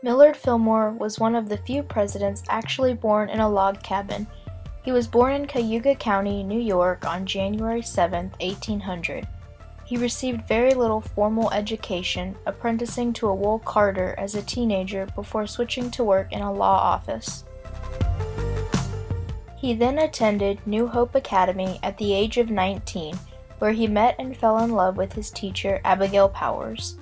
Millard Fillmore was one of the few presidents actually born in a log cabin. He was born in Cayuga County, New York on January 7, 1800. He received very little formal education, apprenticing to a wool carder as a teenager before switching to work in a law office. He then attended New Hope Academy at the age of 19, where he met and fell in love with his teacher, Abigail Powers.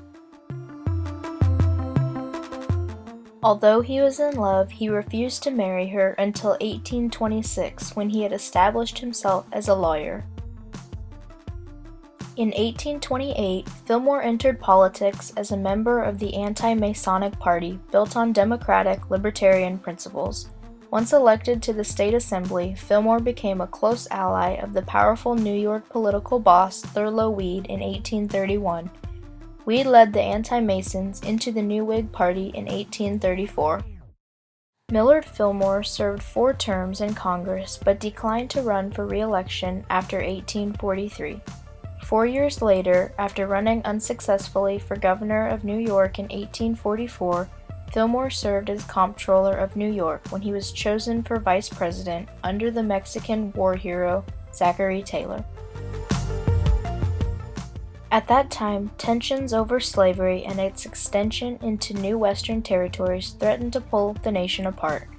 Although he was in love, he refused to marry her until 1826, when he had established himself as a lawyer. In 1828, Fillmore entered politics as a member of the anti-Masonic Party built on democratic, libertarian principles. Once elected to the state assembly, Fillmore became a close ally of the powerful New York political boss Thurlow Weed in 1831. Weed led the anti-Masons into the new Whig Party in 1834. Millard Fillmore served 4 terms in Congress but declined to run for re-election after 1843. 4 years later, after running unsuccessfully for governor of New York in 1844, Fillmore served as Comptroller of New York when he was chosen for vice president under the Mexican war hero Zachary Taylor. At that time, tensions over slavery and its extension into new western territories threatened to pull the nation apart.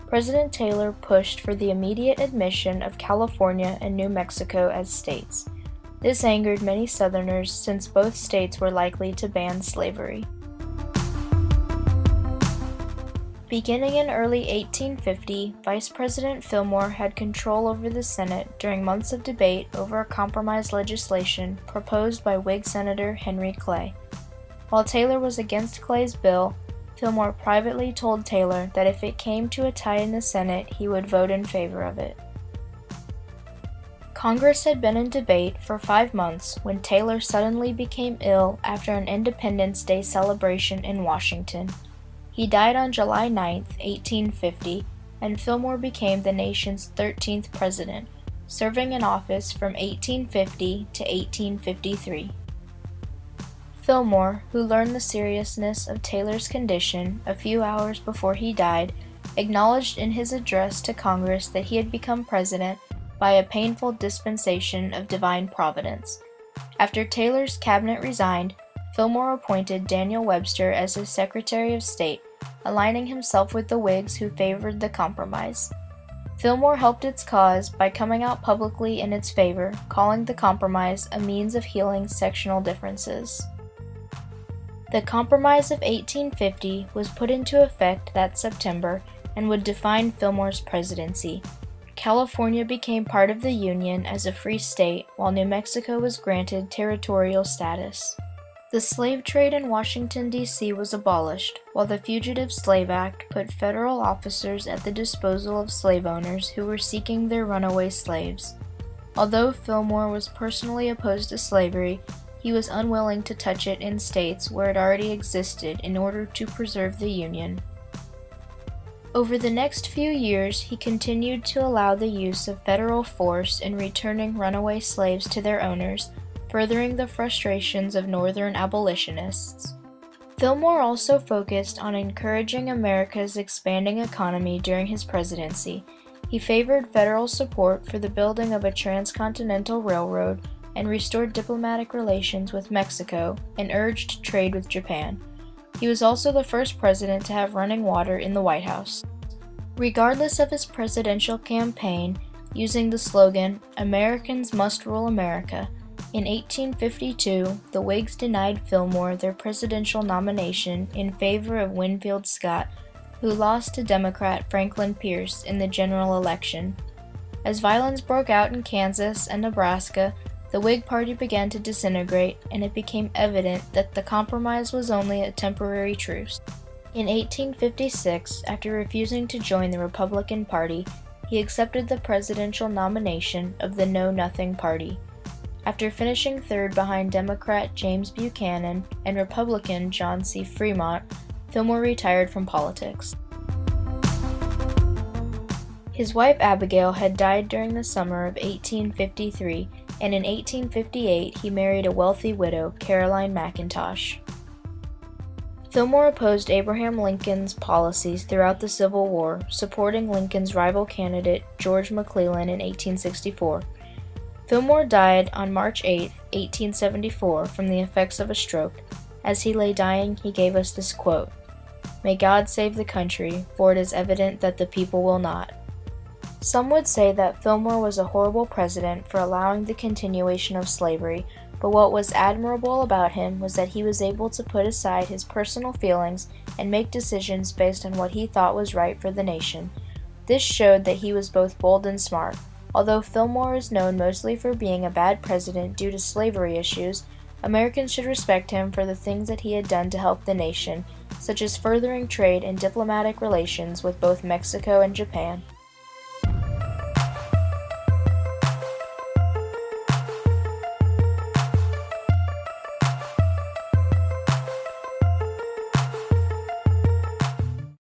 President Taylor pushed for the immediate admission of California and New Mexico as states. This angered many Southerners since both states were likely to ban slavery. Beginning in early 1850, Vice President Fillmore had control over the Senate during months of debate over a compromise legislation proposed by Whig Senator Henry Clay. While Taylor was against Clay's bill, Fillmore privately told Taylor that if it came to a tie in the Senate, he would vote in favor of it. Congress had been in debate for 5 months when Taylor suddenly became ill after an Independence Day celebration in Washington. He died on July 9, 1850, and Fillmore became the nation's 13th president, serving in office from 1850 to 1853. Fillmore, who learned the seriousness of Taylor's condition a few hours before he died, acknowledged in his address to Congress that he had become president by a painful dispensation of divine providence. After Taylor's cabinet resigned, Fillmore appointed Daniel Webster as his Secretary of State, aligning himself with the Whigs who favored the compromise. Fillmore helped its cause by coming out publicly in its favor, calling the compromise a means of healing sectional differences. The Compromise of 1850 was put into effect that September and would define Fillmore's presidency. California became part of the Union as a free state, while New Mexico was granted territorial status. The slave trade in Washington, D.C. was abolished, while the Fugitive Slave Act put federal officers at the disposal of slave owners who were seeking their runaway slaves. Although Fillmore was personally opposed to slavery, he was unwilling to touch it in states where it already existed in order to preserve the Union. Over the next few years, he continued to allow the use of federal force in returning runaway slaves to their owners, furthering the frustrations of Northern abolitionists. Fillmore also focused on encouraging America's expanding economy during his presidency. He favored federal support for the building of a transcontinental railroad and restored diplomatic relations with Mexico and urged trade with Japan. He was also the first president to have running water in the White House. Regardless of his presidential campaign, using the slogan, "Americans must rule America," in 1852, the Whigs denied Fillmore their presidential nomination in favor of Winfield Scott, who lost to Democrat Franklin Pierce in the general election. As violence broke out in Kansas and Nebraska, the Whig Party began to disintegrate, and it became evident that the compromise was only a temporary truce. In 1856, after refusing to join the Republican Party, he accepted the presidential nomination of the Know-Nothing Party. After finishing third behind Democrat James Buchanan and Republican John C. Fremont, Fillmore retired from politics. His wife Abigail had died during the summer of 1853, and in 1858 he married a wealthy widow, Caroline McIntosh. Fillmore opposed Abraham Lincoln's policies throughout the Civil War, supporting Lincoln's rival candidate George McClellan in 1864. Fillmore died on March 8, 1874, from the effects of a stroke. As he lay dying, he gave us this quote, "May God save the country, for it is evident that the people will not." Some would say that Fillmore was a horrible president for allowing the continuation of slavery, but what was admirable about him was that he was able to put aside his personal feelings and make decisions based on what he thought was right for the nation. This showed that he was both bold and smart. Although Fillmore is known mostly for being a bad president due to slavery issues, Americans should respect him for the things that he had done to help the nation, such as furthering trade and diplomatic relations with both Mexico and Japan.